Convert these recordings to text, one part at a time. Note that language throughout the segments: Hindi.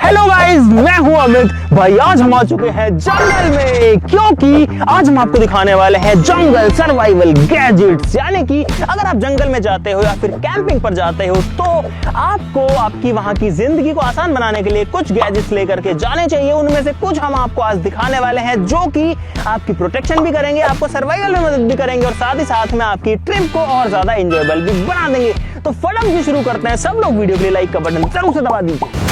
हेलो गाइस, मैं हूं अमित भाई। आज हम आ चुके हैं जंगल में, क्योंकि आज हम आपको दिखाने वाले हैं जंगल सर्वाइवल गैजेट्स। यानी कि अगर आप जंगल में जाते हो या फिर कैंपिंग पर जाते हो तो आपको आपकी वहां की जिंदगी को आसान बनाने के लिए कुछ गैजेट्स लेकर के जाने चाहिए। उनमें से कुछ हम आपको आज दिखाने वाले हैं जो कि आपकी प्रोटेक्शन भी करेंगे, आपको सर्वाइवल में मदद भी करेंगे और साथ ही साथ में आपकी ट्रिप को और ज्यादा एंजॉयबल भी बना देंगे। तो फटाफट से शुरू करते हैं। सब लोग वीडियो के लिए लाइक का बटन जरूर से दबा दीजिए।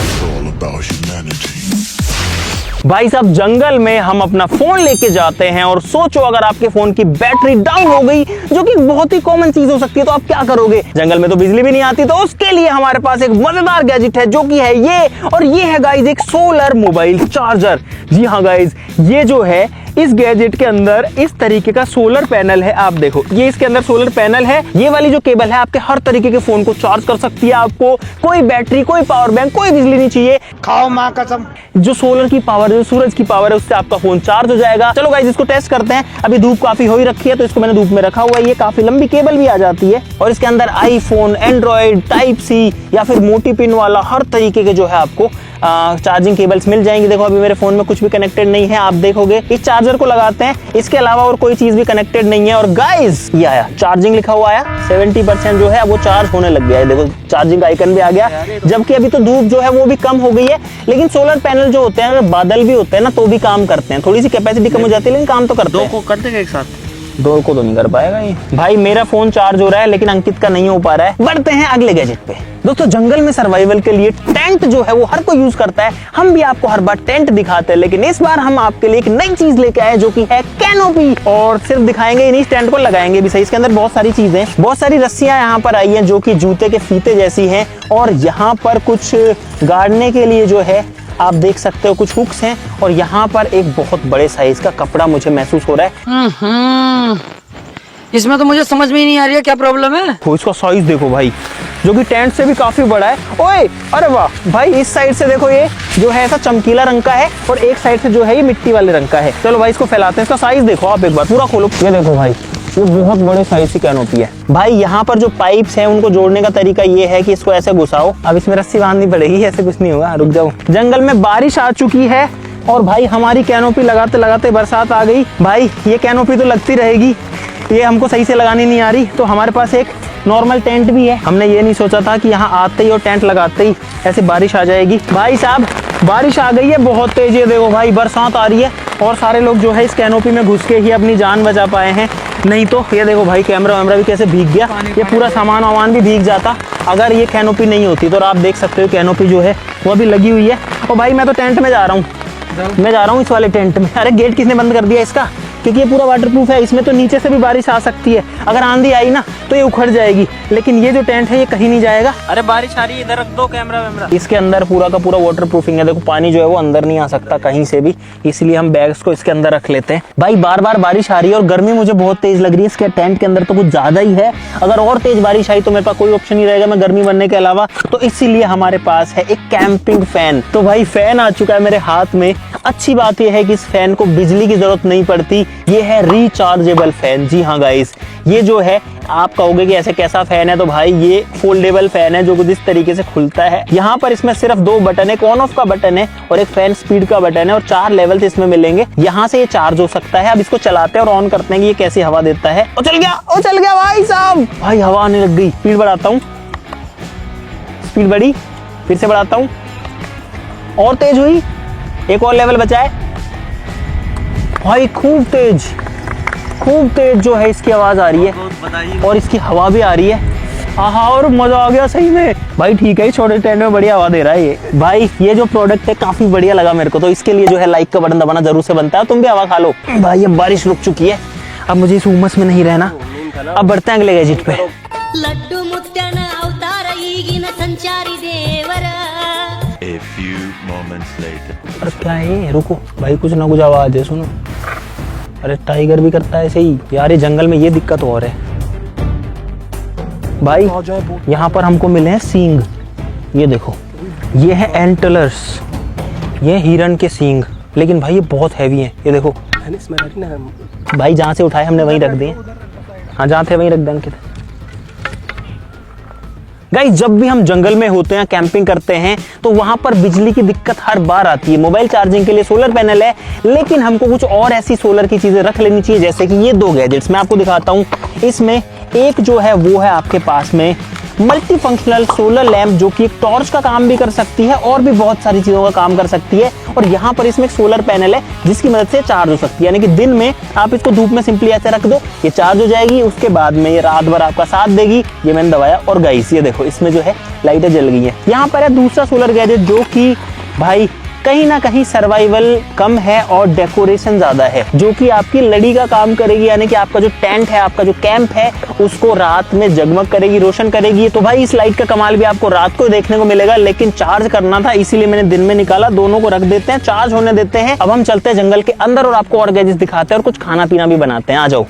भाई साहब, जंगल में हम अपना फोन लेके जाते हैं और सोचो अगर आपके फोन की बैटरी डाउन हो गई, जो कि बहुत ही कॉमन चीज हो सकती है, तो आप क्या करोगे? जंगल में तो बिजली भी नहीं आती, तो उसके लिए हमारे पास एक मजेदार गैजेट है जो कि है ये, और ये है गाइज एक सोलर मोबाइल चार्जर। जी हाँ गाइज, ये जो है इस गैजेट के अंदर इस तरीके का सोलर पैनल है। आप देखो, ये इसके अंदर सोलर पैनल है। ये वाली जो केबल है आपके हर तरीके के फोन को चार्ज कर सकती है। आपको कोई बैटरी, कोई पावर बैंक, कोई बिजली नहीं चाहिए। खाओ माँ कसम। जो सोलर की पावर, जो सूरज की पावर है, उससे आपका फोन चार्ज हो जाएगा। चलो गाइस, इसको टेस्ट करते हैं। अभी धूप काफी हो ही रखी है तो इसको मैंने धूप में रखा हुआ है। ये काफी लंबी केबल भी आ जाती है और इसके अंदर आईफोन, एंड्रॉइड, टाइप सी या फिर मोटी पिन वाला हर तरीके के जो है आपको चार्जिंग केबल्स मिल जाएंगी। देखो, अभी मेरे फोन में कुछ भी कनेक्टेड नहीं है। आप देखोगे इस चार्जर को लगाते हैं, इसके अलावा और कोई चीज भी कनेक्टेड नहीं है। और गाइस, ये आया चार्जिंग लिखा हुआ आया, 70% जो है वो चार्ज होने लग गया है। देखो, चार्जिंग का आइकन भी आ गया, जबकि अभी तो धूप जो है वो भी कम हो गई है। लेकिन सोलर पैनल जो होते हैं, अगर बादल भी होते हैं ना तो भी काम करते हैं। थोड़ी सी कैपेसिटी कम हो जाती है लेकिन काम तो करते हैं। दो को करते हैं एक साथ? दो को तो नहीं कर पाएगा ये। भाई, मेरा फोन चार्ज हो रहा है लेकिन अंकित का नहीं हो पा रहा है। बढ़ते हैं अगले गैजेट पे। दोस्तों, जंगल में सर्वाइवल के लिए टेंट जो है वो हर कोई यूज करता है। हम भी आपको हर बार टेंट दिखाते हैं, लेकिन इस बार हम आपके लिए एक नई चीज लेके आए जो कि है कैनोपी। और सिर्फ दिखाएंगे ही नहीं, इस टेंट को लगाएंगे भी सही। इसके अंदर बहुत सारी चीजें, बहुत सारी रस्सियां यहाँ पर आई हैं जो कि जूते के फीते जैसी हैं। और यहाँ पर कुछ गाड़ने के लिए जो है आप देख सकते हो कुछ हुक्स हैं। और यहाँ पर एक बहुत बड़े साइज का कपड़ा मुझे महसूस हो रहा है। इसमें तो मुझे समझ में ही नहीं आ रही है क्या प्रॉब्लम है। तो इसका साइज देखो भाई, जो कि टेंट से भी काफी बड़ा है। ओए, अरे वाह भाई, इस साइड से देखो, ये जो है ऐसा चमकीला रंग का है और एक साइड से जो है ये मिट्टी वाले रंग का है। चलो भाई, इसको फैलाते हैं। इसका साइज देखो आप एक बार, पूरा खोलो। ये देखो भाई, ये बहुत बड़े साइज की कैनोपी है। भाई, यहाँ पर जो पाइप्स हैं उनको जोड़ने का तरीका ये है कि इसको ऐसे घुसाओ। अब इसमें रस्सी बांधनी पड़ेगी, ऐसे कुछ नहीं होगा। रुक जाओ। जंगल में बारिश आ चुकी है और भाई हमारी कैनोपी लगाते लगाते बरसात आ गई। भाई, ये कैनोपी तो लगती रहेगी, ये हमको सही से लगानी नहीं आ रही। तो हमारे पास एक नॉर्मल टेंट भी है। हमने ये नहीं सोचा था कि यहाँ आते ही और टेंट लगाते ही ऐसे बारिश आ जाएगी। भाई साहब, बारिश आ गई है बहुत तेज। ये देखो भाई, बरसात आ रही है और सारे लोग जो है इस कैनोपी में घुस के ही अपनी जान बचा पाए हैं। नहीं तो ये देखो भाई, कैमरा वैमरा भी कैसे भीग गया। ये पूरा सामान वामान भी भीग जाता अगर ये कैनोपी नहीं होती। तो आप देख सकते हो कैनोपी जो है वो अभी लगी हुई है। और भाई, मैं तो टेंट में जा रहा हूँ, मैं जा रहा हूँ इस वाले टेंट में। अरे, गेट किसने बंद कर दिया इसका? क्योंकि ये पूरा वाटरप्रूफ है। इसमें तो नीचे से भी बारिश आ सकती है। अगर आंधी आई ना तो ये उखड़ जाएगी, लेकिन ये जो टेंट है ये कहीं नहीं जाएगा। अरे बारिश आ रही है, इधर रख दो कैमरा वैमरा। इसके अंदर पूरा का पूरा वाटरप्रूफिंग है। देखो, पानी जो है वो अंदर नहीं आ सकता कहीं से भी, इसलिए हम बैग्स को इसके अंदर रख लेते हैं। भाई, बार बार बारिश आ रही है और गर्मी मुझे बहुत तेज लग रही है। इसके टेंट के अंदर तो कुछ ज्यादा ही है। अगर और तेज बारिश आई तो मेरे पास कोई ऑप्शन नहीं रहेगा मैं गर्मी बनने के अलावा। तो इसीलिए हमारे पास है एक कैंपिंग फैन। तो भाई, फैन आ चुका है मेरे हाथ में। अच्छी बात यह है कि इस फैन को बिजली की जरूरत नहीं पड़ती। ये है रिचार्जेबल फैन। जी हाँ गाइस, ये जो है आप कहोगे कि ऐसे कैसा फैन है, तो भाई ये फोल्डेबल फैन है जो कुछ इस तरीके से खुलता है। यहाँ पर इसमें सिर्फ दो बटन है, एक ऑन ऑफ का बटन है और एक फैन स्पीड का बटन है और 4 लेवल इसमें मिलेंगे। यहाँ से ये चार्ज हो सकता है। अब इसको चलाते हैं और ऑन करते हैं कि ये कैसी हवा देता है। ओ चल गया, ओ चल गया भाई साहब। भाई, हवा आने लग गई। स्पीड बढ़ाता हूँ, स्पीड बढ़ी, फिर से बढ़ाता हूँ, और तेज हुई, एक और लेवल बचा है। भाई, खूब तेज जो है इसकी आवाज आ रही है और इसकी हवा भी आ रही है। आहा, और मजा आ गया सही में। भाई ठीक है, छोटे टेंट में बढ़िया हवा दे रहा है ये। भाई, ये जो प्रोडक्ट है काफी बढ़िया लगा मेरे को, तो इसके लिए जो है लाइक का बटन दबाना जरूर से बनता है। तुम भी हवा खा लो। भाई, अब बारिश रुक चुकी है, अब मुझे इस उमस में नहीं रहना। अब बढ़ते हैं अगले गैजेट पे। लड्डू मुत्यान अवतार ईगिन संचारी देवर। A few moments later. अरे क्या है, रुको भाई, कुछ ना कुछ आवाज है, सुनो। अरे, टाइगर भी करता है ऐसे ही यार। ये जंगल में ये दिक्कत और है भाई। यहाँ पर हमको मिले हैं सींग। ये देखो, ये है एंटलर्स, ये हिरन के सींग। लेकिन भाई ये बहुत हैवी हैं। ये देखो भाई, जहाँ से उठाए हमने वहीं रख दिए। हाँ, जहाँ थे वहीं रख दें अंकित। गाइस जब भी हम जंगल में होते हैं, कैंपिंग करते हैं, तो वहां पर बिजली की दिक्कत हर बार आती है। मोबाइल चार्जिंग के लिए सोलर पैनल है, लेकिन हमको कुछ और ऐसी सोलर की चीजें रख लेनी चाहिए, जैसे कि ये दो गैजेट्स मैं आपको दिखाता हूं। इसमें एक जो है वो है आपके पास में मल्टी फंक्शनल सोलर लैंप, जो कि एक टॉर्च का काम भी कर सकती है और भी बहुत सारी चीजों का काम कर सकती है। और यहाँ पर इसमें एक सोलर पैनल है जिसकी मदद से चार्ज हो सकती है, यानी कि दिन में आप इसको धूप में सिंपली ऐसे रख दो, ये चार्ज हो जाएगी, उसके बाद में ये रात भर आपका साथ देगी। ये मैंने दबाया और गाइस ये देखो इसमें जो है लाइटें जल गई है। यहाँ पर है दूसरा सोलर गैजेट, जो कि भाई कहीं ना कहीं सर्वाइवल कम है और डेकोरेशन ज्यादा है, जो कि आपकी लड़ी का काम करेगी, यानी कि आपका जो टेंट है, आपका जो कैंप है, उसको रात में जगमग करेगी, रोशन करेगी। तो भाई इस लाइट का कमाल भी आपको रात को देखने को मिलेगा, लेकिन चार्ज करना था इसीलिए मैंने दिन में निकाला। दोनों को रख देते हैं, चार्ज होने देते हैं। अब हम चलते हैं जंगल के अंदर और आपको और गैजेट्स दिखाते हैं और कुछ खाना पीना भी बनाते हैं। आ जाओ।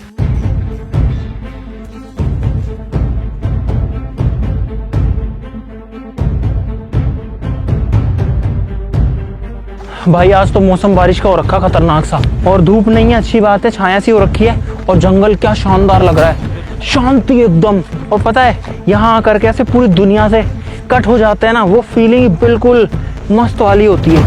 भाई आज तो मौसम बारिश का हो रखा खतरनाक सा, और धूप नहीं है, अच्छी बात है, छाया सी हो रखी है। और जंगल क्या शानदार लग रहा है, शांति एकदम। और पता है यहाँ आकर के ऐसे पूरी दुनिया से कट हो जाते हैं ना, वो फीलिंग बिल्कुल मस्त वाली होती है।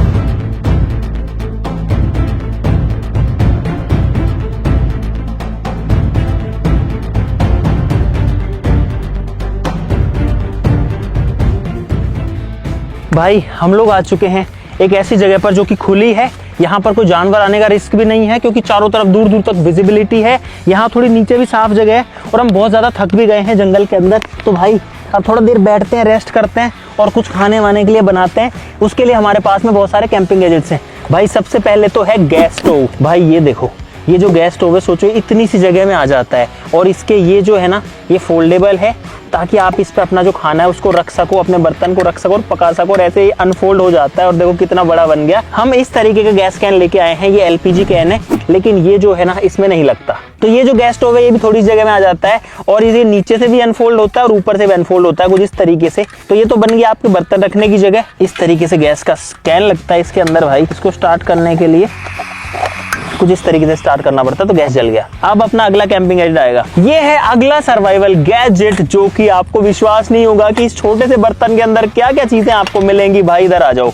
भाई हम लोग आ चुके हैं एक ऐसी जगह पर जो कि खुली है। यहाँ पर कोई जानवर आने का रिस्क भी नहीं है, क्योंकि चारों तरफ दूर दूर तक विजिबिलिटी है। यहाँ थोड़ी नीचे भी साफ जगह है, और हम बहुत ज़्यादा थक भी गए हैं जंगल के अंदर। तो भाई अब थोड़ा देर बैठते हैं, रेस्ट करते हैं और कुछ खाने वाने के लिए बनाते हैं। उसके लिए हमारे पास में बहुत सारे कैंपिंग गैजेट्स हैं। भाई सबसे पहले तो है गैस स्टोव। भाई ये देखो, ये जो गैस स्टोव है, सोचो इतनी सी जगह में आ जाता है, और इसके ये जो है ना, ये फोल्डेबल है, ताकि आप इस पे अपना जो खाना है उसको rख सको, अपने बर्तन को रख सको और पका सको, और ऐसे ही अनफोल्ड हो जाता है। और देखो कितना बड़ा बन गया। हम इस तरीके का गैस कैन लेके आए हैं, ये LPG कैन है, लेकिन ये जो है ना इसमें नहीं लगता। तो ये जो गैस स्टोव है ये भी थोड़ी जगह में आ जाता है, और ये नीचे से भी अनफोल्ड होता है और ऊपर से भी अनफोल्ड होता है कुछ इस तरीके से। तो ये तो बन गया आपके बर्तन रखने की जगह। इस तरीके से गैस का कैन लगता है इसके अंदर। भाई इसको स्टार्ट करने के लिए कुछ इस तरीके से स्टार्ट करना पड़ता है, तो गैस जल गया। अब अपना अगला कैंपिंग गैजेट आएगा, ये है अगला सर्वाइवल गैजेट, जो कि आपको विश्वास नहीं होगा कि इस छोटे से बर्तन के अंदर क्या क्या चीजें आपको मिलेंगी। भाई इधर आ जाओ।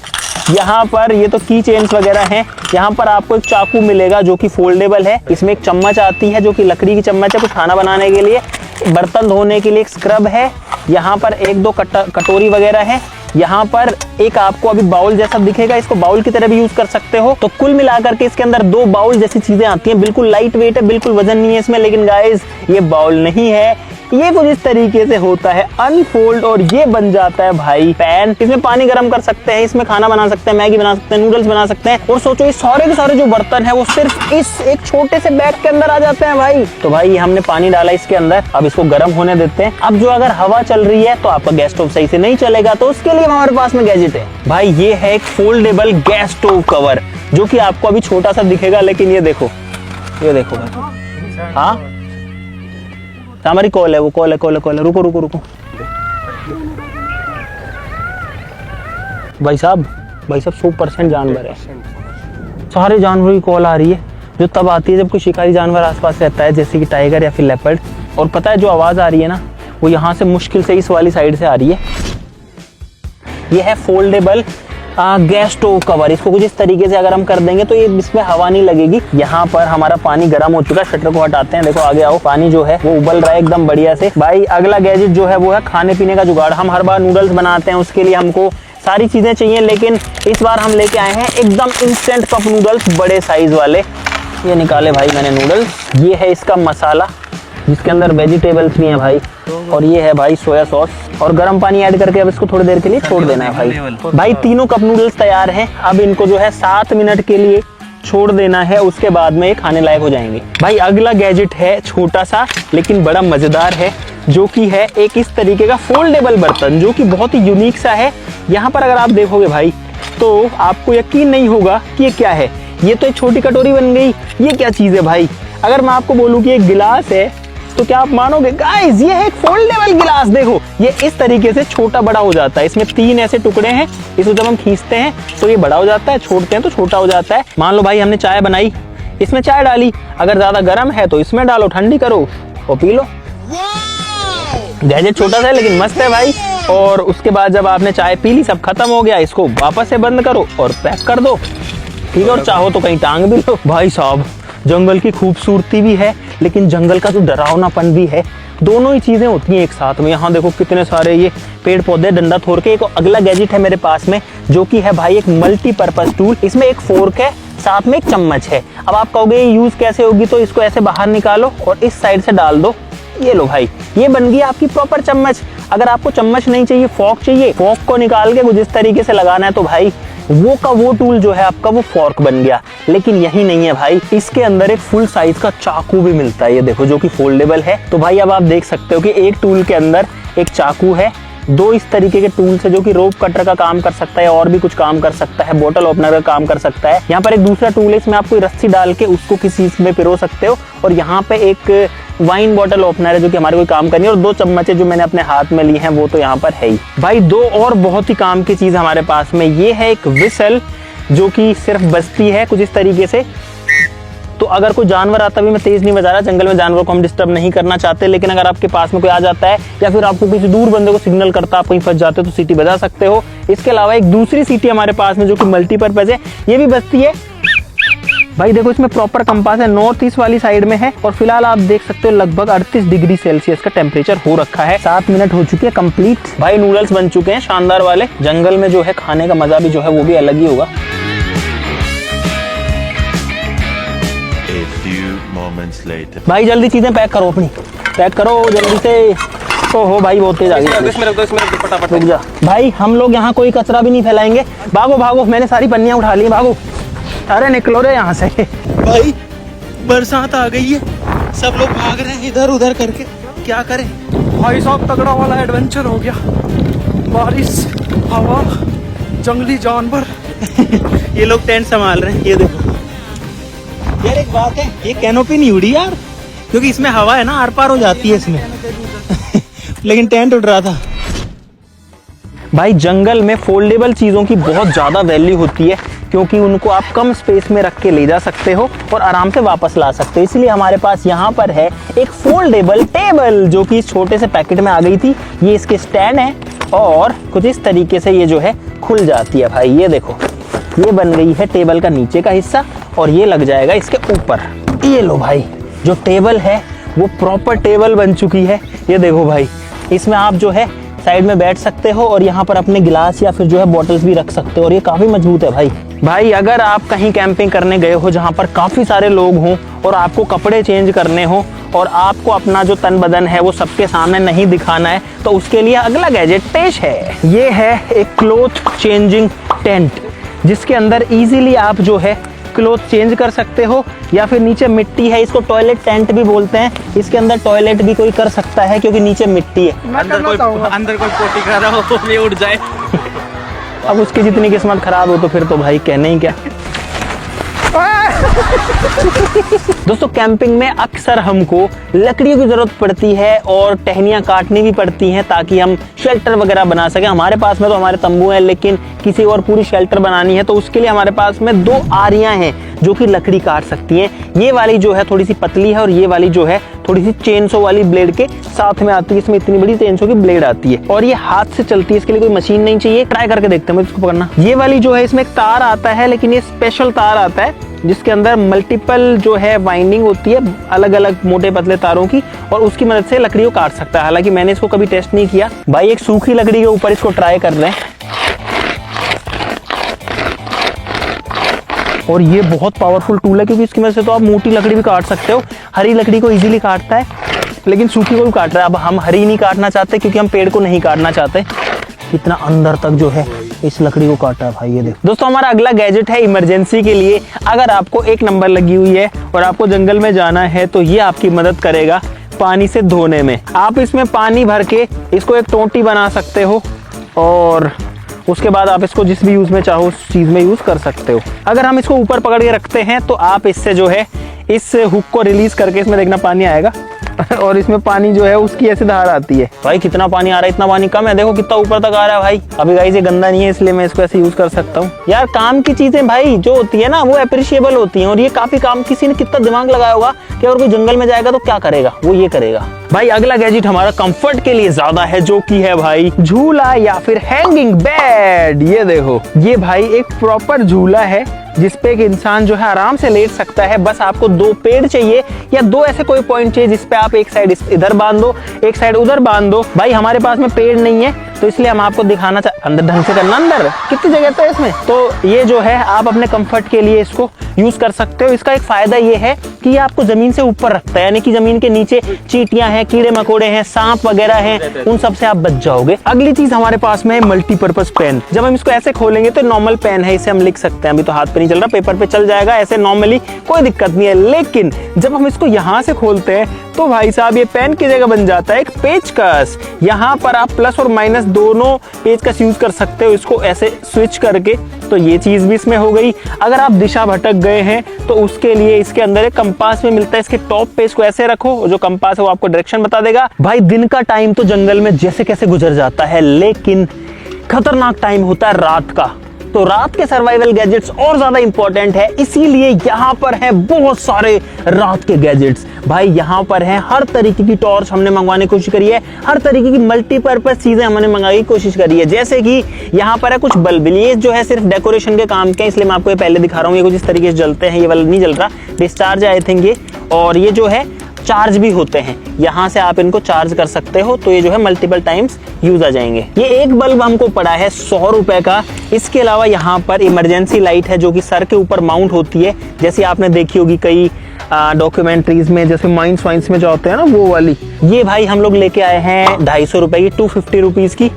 यहाँ पर ये तो की चेन्स वगैरह हैं। यहाँ पर आपको एक चाकू मिलेगा जो कि फोल्डेबल है। इसमें एक चम्मच आती है जो कि लकड़ी की चम्मच है, कुछ खाना बनाने के लिए। बर्तन धोने के लिए एक स्क्रब है। यहाँ पर एक दो कटोरी वगैरह है। यहाँ पर एक आपको अभी बाउल जैसा दिखेगा, इसको बाउल की तरह भी यूज कर सकते हो। तो कुल मिलाकर के इसके अंदर दो बाउल जैसी चीजें आती हैं। बिल्कुल लाइट वेट है, बिल्कुल वजन नहीं है इसमें। लेकिन गाइस ये बाउल नहीं है, ये कुछ इस तरीके से होता है अनफोल्ड, और ये बन जाता है भाई पैन। इसमें पानी गर्म कर सकते हैं, इसमें खाना बना सकते हैं, मैगी बना सकते हैं, नूडल्स बना सकते हैं। और सोचो इस सारे के सारे जो बर्तन है वो सिर्फ इस एक छोटे से बैग के अंदर आ जाते हैं भाई। तो भाई हमने पानी डाला इसके अंदर, अब इसको गर्म होने देते हैं। अब जो अगर हवा चल रही है तो आपका गैस स्टोव सही से नहीं चलेगा, तो उसके लिए हमारे पास में गैजेट है। भाई ये है एक फोल्डेबल गैस स्टोव कवर, जो कि आपको अभी छोटा सा दिखेगा, लेकिन ये देखो भाई। हाँ हमारी कॉल है, वो कॉल है। रुको। भाई साहब 100% जानवर है। सारे जानवरों की कॉल आ रही है, जो तब आती है जब कोई शिकारी जानवर आसपास रहता है, जैसे कि टाइगर या फिर लेपर्ड। और पता है जो आवाज आ रही है ना, वो यहाँ से मुश्किल से इस वाली साइड से आ रही है। ये है फोल्डेबल गैस स्टोव कवर। इसको कुछ इस तरीके से अगर हम कर देंगे तो ये इसमें हवा नहीं लगेगी। यहाँ पर हमारा पानी गर्म हो चुका है, शटर को हटाते हैं। देखो आगे आओ, पानी जो है वो उबल रहा है एकदम बढ़िया से। भाई अगला गैजेट जो है वो है खाने पीने का जुगाड़। हम हर बार नूडल्स बनाते हैं, उसके लिए हमको सारी चीजें चाहिए, लेकिन इस बार हम लेके आए हैं एकदम इंस्टेंट कप नूडल्स, बड़े साइज वाले। ये निकाले भाई मैंने नूडल्स। ये है इसका मसाला, जिसके अंदर वेजिटेबल्स भी हैं भाई, और ये है भाई सोया सॉस, और गर्म पानी ऐड करके अब इसको थोड़ी देर के लिए छोड़ देना है भाई। तीनों कप नूडल्स तैयार हैं। अब इनको जो है 7 मिनट के लिए छोड़ देना है, उसके बाद में ये खाने लायक हो जाएंगे। भाई अगला गैजेट है छोटा सा लेकिन बड़ा मजेदार है, जो कि है एक इस तरीके का फोल्डेबल बर्तन, जो कि बहुत ही यूनिक सा है। यहाँ पर अगर आप देखोगे भाई तो आपको यकीन नहीं होगा कि ये क्या है। ये तो एक छोटी कटोरी बन गई, ये क्या चीज है भाई। अगर मैं आपको बोलूं कि एक गिलास है तो क्या आप मानोगे? गाइस ये है एक फोल्डेबल गिलास। देखो ये इस तरीके से छोटा बड़ा हो जाता है। इसमें 3 ऐसे टुकड़े हैं, इसको जब हम खींचते हैं तो ये बड़ा हो जाता है, छोड़ते हैं तो छोटा हो जाता है। मान लो भाई हमने चाय बनाई, इसमें चाय डाली, अगर ज्यादा गर्म है तो इसमें डालो, ठंडी करो और पी लो। गैजेट छोटा सा है लेकिन मस्त है भाई। और उसके बाद जब आपने चाय पी ली, सब खत्म हो गया, इसको वापस से बंद करो और पैक कर दो, ठीक है। और चाहो तो कहीं टांग भी लो। भाई साहब, जंगल की खूबसूरती भी है लेकिन जंगल का जो डरावनापन भी है, दोनों ही चीजें होती हैं एक साथ में। यहाँ देखो कितने सारे ये पेड़ पौधे, डंडा थोर के। एक अगला गैजेट है मेरे पास में जो कि है भाई एक मल्टीपर्पज टूल। इसमें एक फोर्क है, साथ में एक चम्मच है। अब आप कहोगे ये यूज कैसे होगी, तो इसको ऐसे बाहर निकालो और इस साइड से डाल दो। ये लो भाई, ये बन गई आपकी प्रॉपर चम्मच। अगर आपको चम्मच नहीं चाहिए, फोर्क चाहिए, फोर्क को निकाल के कुछ इस तरीके से लगाना है तो भाई वो का वो टूल जो है आपका वो फोर्क बन गया। लेकिन यही नहीं है भाई, इसके अंदर एक फुल साइज का चाकू भी मिलता है, ये देखो, जो कि फोल्डेबल है। तो भाई अब आप देख सकते हो कि एक टूल के अंदर एक चाकू है, दो इस तरीके के टूल्स है जो कि रोप कटर का काम कर सकता है और भी कुछ काम कर सकता है, बोतल ओपनर का काम कर सकता है। यहाँ पर एक दूसरा टूल है, इसमें आप कोई रस्सी डाल के उसको किसी चीज में पिरो सकते हो। और यहाँ पे एक वाइन बॉटल ओपनर है जो कि हमारे कोई काम करनी है। और दो चम्मचे जो मैंने अपने हाथ में ली हैं वो तो यहाँ पर है ही। भाई दो और बहुत ही काम की चीज हमारे पास में, ये है एक विसल जो कि सिर्फ बजती है कुछ इस तरीके से। तो अगर कोई जानवर आता भी, मैं तेज नहीं बजा रहा, जंगल में जानवर को हम डिस्टर्ब नहीं करना चाहते, लेकिन अगर आपके पास में कोई आ जाता है या फिर आपको किसी दूर बंदे को सिग्नल करता, आप कहीं फंस जाते हो तो सीटी बजा सकते हो। इसके अलावा एक दूसरी सीटी हमारे पास में जो कि मल्टीपर्पज है, ये भी बजती है। भाई देखो, इसमें प्रॉपर कंपास है, नॉर्थ ईस्ट वाली साइड में है। और फिलहाल आप देख सकते हो लगभग 38 डिग्री सेल्सियस का टेम्परेचर हो रखा है। 7 मिनट हो चुके हैं कंप्लीट। भाई नूडल्स बन चुके हैं शानदार वाले। जंगल में जो है खाने का मजा भी जो है वो भी अलग ही होगा। A few moments later. भाई जल्दी चीजें पैक करो, अपनी पैक करो जल्दी से। ओहो भाई बहुत तेज आ गई। रुक जा भाई, हम लोग यहाँ कोई कचरा भी नहीं फैलाएंगे। भागो भागो, मैंने सारी पन्नियां उठा ली, भागो। अरे निकलो रे यहाँ से। भाई बरसात आ गई है, सब लोग भाग रहे हैं इधर उधर करके, क्या करें। भाई साहब तगड़ा वाला एडवेंचर हो गया, बारिश, हवा, जंगली जानवर। ये लोग टेंट संभाल रहे हैं, ये देखो। यार एक बात है, ये कैनोपी नहीं उड़ी यार, क्योंकि इसमें हवा है ना, आर पार हो जाती है इसमें। लेकिन टेंट उड़ रहा था। भाई जंगल में फोल्डेबल चीजों की बहुत ज्यादा वैल्यू होती है, क्योंकि उनको आप कम स्पेस में रख के ले जा सकते हो और आराम से वापस ला सकते हो। इसलिए हमारे पास यहाँ पर है एक फोल्डेबल टेबल जो कि इस छोटे से पैकेट में आ गई थी। ये इसके स्टैंड है और कुछ इस तरीके से ये जो है खुल जाती है। भाई ये देखो, ये बन गई है टेबल का नीचे का हिस्सा और ये लग जाएगा इसके ऊपर। ये लो भाई, जो टेबल है वो प्रॉपर टेबल बन चुकी है। ये देखो भाई, इसमें आप जो है साइड में बैठ सकते हो और यहाँ पर अपने गिलास या फिर जो है बॉटल्स भी रख सकते हो और ये काफी मजबूत है भाई। भाई अगर आप कहीं कैंपिंग करने गए हो जहाँ पर काफी सारे लोग हों और आपको कपड़े चेंज करने हो और आपको अपना जो तन बदन है वो सबके सामने नहीं दिखाना है, तो उसके लिए अगला गैजेट पेश है। ये है एक क्लॉथ चेंजिंग टेंट, जिसके अंदर इजीली आप जो है क्लॉथ चेंज कर सकते हो। या फिर नीचे मिट्टी है, इसको टॉयलेट टेंट भी बोलते हैं। इसके अंदर टॉयलेट भी कोई कर सकता है क्योंकि नीचे मिट्टी है। अंदर कोई पोटी कर रहा हो तो ये उड़ जाए। अब उसकी जितनी किस्मत खराब हो तो फिर तो भाई कहने ही क्या। दोस्तों कैंपिंग में अक्सर हमको लकड़ियों की जरूरत पड़ती है और टहनियां काटनी भी पड़ती हैं ताकि हम शेल्टर वगैरह बना सकें। हमारे पास में तो हमारे तंबू हैं, लेकिन किसी और पूरी शेल्टर बनानी है तो उसके लिए हमारे पास में 2 आरियां हैं जो कि लकड़ी काट सकती हैं। ये वाली जो है थोड़ी सी पतली है और ये वाली जो है थोड़ी सी चेनसो वाली ब्लेड के साथ में आती है। इसमें इतनी बड़ी चेनसो की ब्लेड आती है और ये हाथ से चलती है, इसके लिए कोई मशीन नहीं चाहिए। ट्राई करके देखते हैं, मुझे इसको पकड़ना। ये वाली जो है इसमें एक तार आता है, लेकिन ये स्पेशल तार आता है जिसके अंदर मल्टीपल जो है वाइंडिंग होती है अलग अलग मोटे पतले तारों की, और उसकी मदद से लकड़ी को काट सकता है। हालांकि मैंने इसको कभी टेस्ट नहीं किया। भाई एक सूखी लकड़ी के ऊपर इसको ट्राई कर रहे हैं और ये बहुत पावरफुल टूल है क्योंकि इसकी मदद से तो आप मोटी लकड़ी भी काट सकते हो। हरी लकड़ी को इजीली काटता है लेकिन सूखी को भी काट रहा है। अब हम हरी नहीं काटना चाहते क्योंकि हम पेड़ को नहीं काटना चाहते। कितना अंदर तक जो है इस लकड़ी को काटा है भाई, ये देखो। दोस्तों हमारा अगला गैजेट है इमरजेंसी के लिए। अगर आपको 1 नंबर लगी हुई है और आपको जंगल में जाना है तो ये आपकी मदद करेगा पानी से धोने में। आप इसमें पानी भर के इसको एक टोंटी बना सकते हो और उसके बाद आप इसको जिस भी यूज में चाहो उस चीज में यूज कर सकते हो। अगर हम इसको ऊपर पकड़ के रखते हैं तो आप इससे जो है इस हुक को रिलीज करके इसमें देखना पानी आएगा और इसमें पानी जो है उसकी ऐसे धार आती है। भाई कितना पानी आ रहा है, इतना पानी कम है, देखो कितना ऊपर तक आ रहा है भाई। अभी गाइस ये गंदा नहीं है इसलिए मैं इसको ऐसे यूज कर सकता हूँ। यार काम की चीजें भाई जो होती है ना वो अप्रिशिएबल होती हैं और ये काफी काम, किसी ने कितना दिमाग लगाया होगा कि अगर कोई जंगल में जाएगा तो क्या करेगा, वो ये करेगा। भाई अगला गैजेट हमारा कंफर्ट के लिए ज्यादा है, जो कि है भाई झूला या फिर हैंगिंग बेड। ये देखो, ये भाई एक प्रॉपर झूला है जिसपे एक इंसान जो है आराम से लेट सकता है। बस आपको 2 पेड़ चाहिए या 2 ऐसे कोई पॉइंट चाहिए जिसपे आप एक साइड इधर बांध दो, एक साइड उधर बांध दो। भाई हमारे पास में पेड़ नहीं है तो इसलिए हम आपको दिखाना अंदर ढंग से करना, अंदर कितनी जगह तो है इसमें। तो ये जो है आप अपने कंफर्ट के लिए इसको यूज कर सकते हो। इसका एक फायदा ये है कि ये आपको जमीन से ऊपर रखता है, यानी कि जमीन के नीचे चींटियां हैं, कीड़े मकोड़े हैं, सांप वगैरह हैं, उन सब से आप बच जाओगे। अगली चीज हमारे पास में है मल्टीपर्पज पेन। जब हम इसको ऐसे खोलेंगे तो नॉर्मल पेन है, इसे हम लिख सकते हैं। अभी तो हाथ पे नहीं चल रहा, पेपर पे चल जाएगा, ऐसे नॉर्मली कोई दिक्कत नहीं है। लेकिन जब हम इसको यहाँ से खोलते हैं तो भाई साहब ये पेन की जगह बन जाता है एक पेचकस। यहाँ पर आप प्लस और माइनस दोनों पेचकस यूज कर सकते हो इसको ऐसे स्विच करके। तो ये चीज भी इसमें हो गई। अगर आप दिशा भटक गए हैं तो उसके लिए इसके अंदर एक कंपास में मिलता है, इसके टॉप पे इसको ऐसे रखो, जो कंपास है वो आपको डायरेक्शन बता देगा। भाई दिन का टाइम तो जंगल में जैसे कैसे गुजर जाता है, लेकिन खतरनाक टाइम होता है रात का। तो रात के सर्वाइवल गैजेट्स और ज्यादा इंपॉर्टेंट है, इसीलिए यहाँ पर है बहुत सारे रात के गैजेट्स। भाई यहाँ पर है हर तरीके की टॉर्च हमने मंगवाने की कोशिश करी है, हर तरीके की मल्टीपर्पज चीजें हमने मंगाने की कोशिश करी है। जैसे कि यहाँ पर है कुछ बल्ब, ये जो है सिर्फ डेकोरेशन के काम के, इसलिए मैं आपको ये पहले दिखा रहा हूँ। ये कुछ इस तरीके से जलते हैं, ये बल्ब नहीं जल रहा, डिस्चार्ज आई थिंक ये। और ये जो है चार्ज भी होते हैं, यहाँ से आप इनको चार्ज कर सकते हो, तो ये जो है मल्टीपल टाइम्स यूज आ जाएंगे। ये एक बल्ब हमको पड़ा है 100 रुपए का। इसके अलावा यहाँ पर इमरजेंसी लाइट है जो कि सर के ऊपर माउंट होती है, जैसे आपने देखी होगी कई डॉक्यूमेंट्रीज में, जैसे माइंस वाइंस में जो होते हैं ना वो वाली। ये भाई हम लोग लेके आए हैं 250 रुपए की, 250 रुपीज की।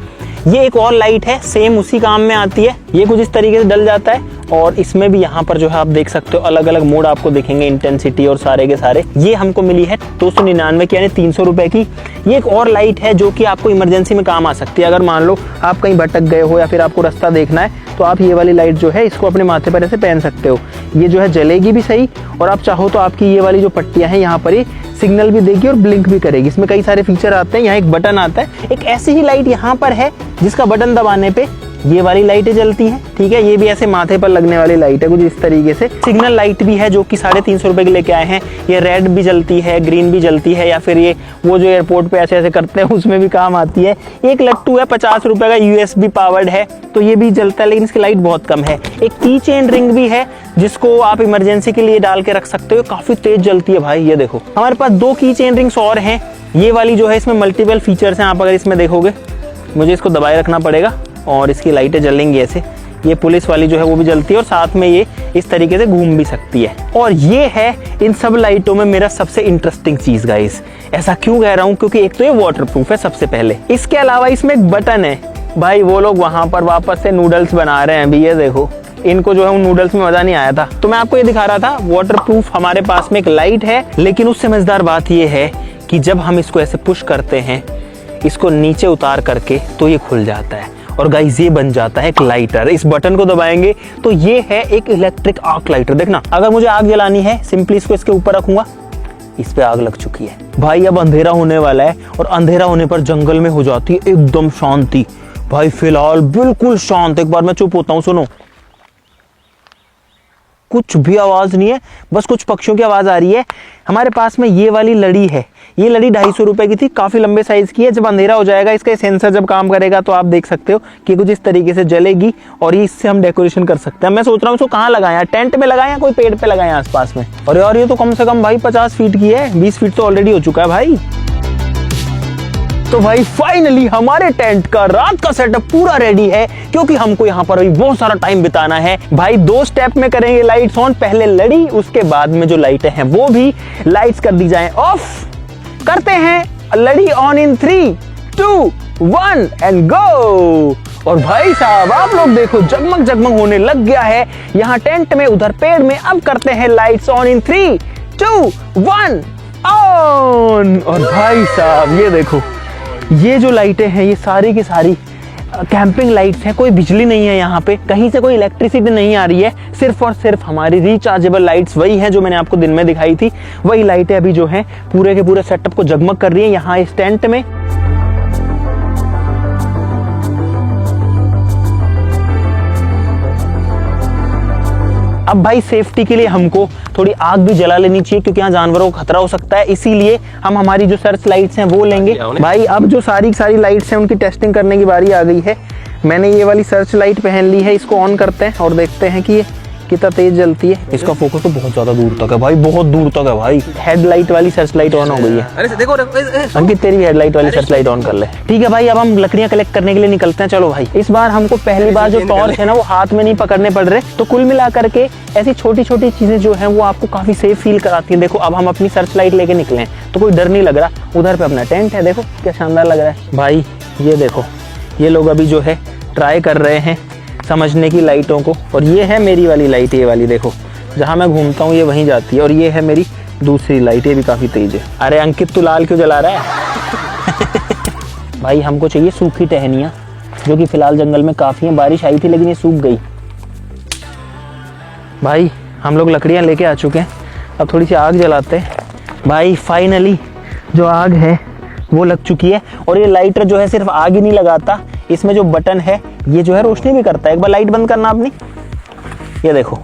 ये एक और लाइट है, सेम उसी काम में आती है। ये कुछ इस तरीके से डल जाता है और इसमें भी यहाँ पर जो है आप देख सकते हो अलग अलग मोड आपको दिखेंगे, इंटेंसिटी और सारे के सारे। ये हमको मिली है 299 की, यानी 300 रुपए की। ये एक और लाइट है जो कि आपको इमरजेंसी में काम आ सकती है। अगर मान लो आप कहीं भटक गए हो या फिर आपको रास्ता देखना है तो आप ये वाली लाइट जो है इसको अपने माथे पर ऐसे पहन सकते हो। ये जो है जलेगी भी सही, और आप चाहो तो आपकी ये वाली जो पट्टियां हैं यहाँ पर ही सिग्नल भी देगी और ब्लिंक भी करेगी। इसमें कई सारे फीचर आते हैं। यहाँ एक बटन आता है, एक ऐसी ही लाइट यहाँ पर है जिसका बटन दबाने पे ये वाली लाइटें जलती हैं, ठीक है। ये भी ऐसे माथे पर लगने वाली लाइट है कुछ इस तरीके से। सिग्नल लाइट भी है जो कि 350 रुपए की लेके आए हैं। ये रेड भी जलती है, ग्रीन भी जलती है, या फिर ये वो जो एयरपोर्ट पे ऐसे ऐसे करते हैं उसमें भी काम आती है। एक लट्टू है 50 रुपए का, USB पावर्ड है, तो ये भी जलता है लेकिन इसकी लाइट बहुत कम है। एक की चेन रिंग भी है जिसको आप इमरजेंसी के लिए डाल के रख सकते हो, काफी तेज जलती है भाई। ये देखो हमारे पास 2 की चेन रिंग्स और हैं। ये वाली जो है इसमें मल्टीपल फीचर्स हैं, आप अगर इसमें देखोगे, मुझे इसको दबाए रखना पड़ेगा और इसकी लाइटें जलेंगी ऐसे। ये पुलिस वाली जो है वो भी जलती है और साथ में ये इस तरीके से घूम भी सकती है। और ये है इन सब लाइटों में मेरा सबसे इंटरेस्टिंग चीज गाइस। ऐसा क्यों कह रहा हूँ, क्योंकि एक तो ये वाटरप्रूफ है सबसे पहले, इसके अलावा इसमें एक बटन है। भाई वो लोग वहां पर वापस से नूडल्स बना रहे हैं अभी, ये देखो, इनको जो है उन नूडल्स में मजा नहीं आया था, तो मैं आपको ये दिखा रहा था। वाटरप्रूफ हमारे पास में एक लाइट है, लेकिन उससे मजेदार बात ये है कि जब हम इसको ऐसे पुश करते हैं, इसको नीचे उतार करके, तो ये खुल जाता है और गाइस ये बन जाता है एक लाइटर। इस बटन को दबाएंगे तो ये है एक इलेक्ट्रिक आर्क लाइटर। देखना, अगर मुझे आग जलानी है सिंपली इसको इसके ऊपर रखूंगा, इस पे आग लग चुकी है। भाई अब अंधेरा होने वाला है और अंधेरा होने पर जंगल में हो जाती है एकदम शांति। भाई फिलहाल बिल्कुल शांत। एक बार मैं चुप होता हूँ, सुनो, कुछ भी आवाज नहीं है, बस कुछ पक्षियों की आवाज आ रही है। हमारे पास में ये वाली लड़ी है, ये लड़ी 250 रुपए की थी, काफी लंबे साइज की है। जब अंधेरा हो जाएगा इसका सेंसर जब काम करेगा तो आप देख सकते हो कि कुछ इस तरीके से जलेगी और ये इससे हम डेकोरेशन कर सकते हैं। मैं सोच रहा हूँ इसको कहाँ लगाएं, टेंट में लगाएं या कोई पेड़ पे लगाएं आसपास में। और यार ये तो कम से कम भाई 50 फीट की है, 20 फीट तो ऑलरेडी हो चुका है भाई। तो भाई फाइनली हमारे टेंट का रात का सेटअप पूरा रेडी है, क्योंकि हमको यहाँ पर अभी बहुत सारा टाइम बिताना है। भाई 2 स्टेप में करेंगे लाइट्स ऑन, पहले लड़ी, उसके बाद में जो लाइटें हैं वो भी लाइट्स कर दी जाएं ऑफ। करते हैं लड़ी ऑन इन 3, 2, 1 एंड गो। और भाई साहब आप लोग देखो जगमग जगमग होने लग गया है यहाँ टेंट में, उधर पेड़ में। अब करते हैं लाइट्स ऑन इन 3, 2, 1 ऑन। और भाई साहब ये देखो, ये जो लाइटें हैं ये सारी की सारी कैंपिंग लाइट्स हैं, कोई बिजली नहीं है यहाँ पे, कहीं से कोई इलेक्ट्रिसिटी नहीं आ रही है, सिर्फ और सिर्फ हमारी रिचार्जेबल लाइट्स वही है जो मैंने आपको दिन में दिखाई थी, वही लाइटें अभी जो हैं पूरे के पूरे सेटअप को जगमग कर रही है यहाँ इस टेंट में। अब भाई सेफ्टी के लिए हमको थोड़ी आग भी जला लेनी चाहिए क्योंकि यहाँ जानवरों को खतरा हो सकता है, इसीलिए हम हमारी जो सर्च लाइट्स हैं वो लेंगे। भाई अब जो सारी लाइट्स हैं उनकी टेस्टिंग करने की बारी आ गई है। मैंने ये वाली सर्च लाइट पहन ली है, इसको ऑन करते हैं और देखते हैं कि ये कितना तेज जलती है। इसका फोकस तो बहुत ज्यादा दूर तक है भाई, बहुत दूर तक है भाई। हेडलाइट वाली सर्च लाइट ऑन हो गई है। अरे देखो अंकित तेरी हेडलाइट वाली सर्च लाइट ऑन कर ले। ठीक है भाई, अब हम लकड़ियां कलेक्ट करने के लिए निकलते हैं। चलो भाई, इस बार हमको पहली बार जो टॉर्च है ना वो हाथ में नहीं पकड़ने पड़ रहे, तो कुल मिला करके ऐसी छोटी छोटी चीजें जो है वो आपको काफी सेफ फील कराती है। देखो अब हम अपनी सर्च लाइट लेके निकले हैं तो कोई डर नहीं लग रहा। उधर पे अपना टेंट है, देखो क्या शानदार लग रहा है भाई। ये देखो, ये लोग अभी जो है ट्राई कर रहे हैं समझने की लाइटों को, और ये है मेरी वाली लाइट, ये वाली देखो, जहाँ मैं घूमता हूँ ये वहीं जाती है, और ये है मेरी दूसरी लाइट, ये भी काफी तेज है। अरे अंकित तू लाल क्यों जला रहा है? भाई हमको चाहिए सूखी टहनियाँ, जो कि फिलहाल जंगल में काफी है। बारिश आई थी लेकिन ये सूख गई। भाई हम लोग लकड़ियाँ लेके आ चुके हैं, अब थोड़ी सी आग जलाते हैं। भाई फाइनली जो आग है वो लग चुकी है, और ये लाइटर जो है सिर्फ आग ही नहीं लगाता, इसमें जो बटन है ये जो है रोशनी भी करता है। एक बार लाइट बंद करना अपनी, ये देखो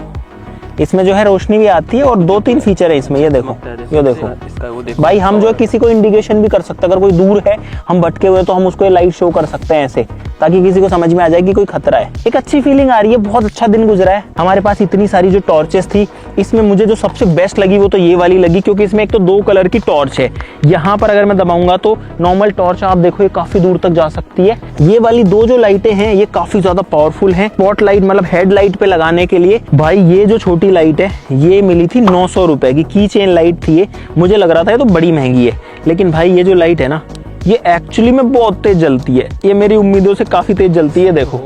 इसमें जो है रोशनी भी आती है, और 2-3 फीचर है इसमें, ये देखो ये देखो। भाई हम जो है किसी को इंडिकेशन भी कर सकते हैं, अगर कोई दूर है हम भटके हुए तो हम उसको लाइट शो कर सकते हैं ऐसे, ताकि किसी को समझ में आ जाए कि कोई खतरा है। एक अच्छी फीलिंग आ रही है, बहुत अच्छा दिन गुजरा है। हमारे पास इतनी सारी जो टॉर्चेस थी, इसमें मुझे जो सबसे बेस्ट लगी वो तो ये वाली लगी, क्योंकि इसमें एक तो 2 कलर की टॉर्च है। यहाँ पर अगर मैं दबाऊंगा तो नॉर्मल टॉर्च आप देखो ये काफी दूर तक जा सकती है। ये वाली 2 जो लाइटें हैं ये काफी ज्यादा पावरफुल हैं, स्पॉट लाइट मतलब हेड लाइट पे लगाने के लिए। भाई ये जो छोटी लाइट है ये मिली थी 900 रुपए की, की चेन लाइट थी ये। मुझे लग रहा था ये तो बड़ी महंगी है, लेकिन भाई ये जो लाइट है ना ये एक्चुअली में बहुत तेज जलती है, ये मेरी उम्मीदों से काफी तेज जलती है। देखो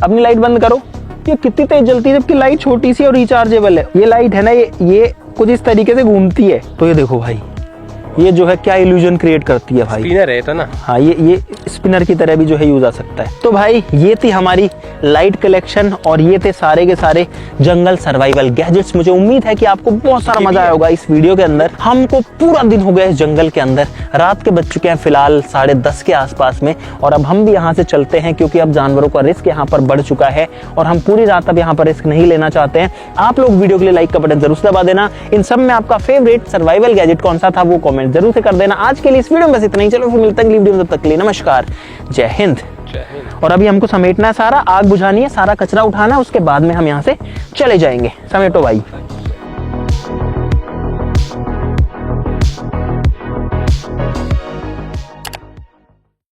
अपनी लाइट बंद करो, ये कितनी तेज जलती है, जबकि लाइट छोटी सी और रिचार्जेबल है। ये लाइट है ना ये कुछ इस तरीके से घूमती है, तो ये देखो भाई ये जो है क्या इल्यूजन क्रिएट करती है भाई। स्पिनर है तो ना, हाँ ये स्पिनर की तरह भी जो है यूज आ सकता है। तो भाई ये थी हमारी लाइट कलेक्शन, और ये थे सारे के सारे जंगल सर्वाइवल गैजेट्स। मुझे उम्मीद है कि आपको बहुत सारा मजा आया होगा इस वीडियो के अंदर। हमको पूरा दिन हो गया इस जंगल के अंदर, रात के बज चुके हैं फिलहाल 10:30 के आसपास में, और अब हम भी यहाँ से चलते हैं क्योंकि अब जानवरों का रिस्क यहाँ पर बढ़ चुका है, और हम पूरी रात अब यहाँ पर रिस्क नहीं लेना चाहते हैं। आप लोग वीडियो के लिए लाइक का बटन जरूर दबा देना। इन सब में आपका फेवरेट सर्वाइवल गैजेट कौन सा था वो कमेंट जरूर से कर देना। आज के लिए इस वीडियो में बस इतना ही, चलो फिर मिलते हैं अगली वीडियो में, तब तक के लिए नमस्कार, जय हिंद। और अभी हमको समेटना है सारा, आग बुझानी है, सारा कचरा उठाना है, उसके बाद में हम यहाँ से चले जाएंगे। समेटो भाई।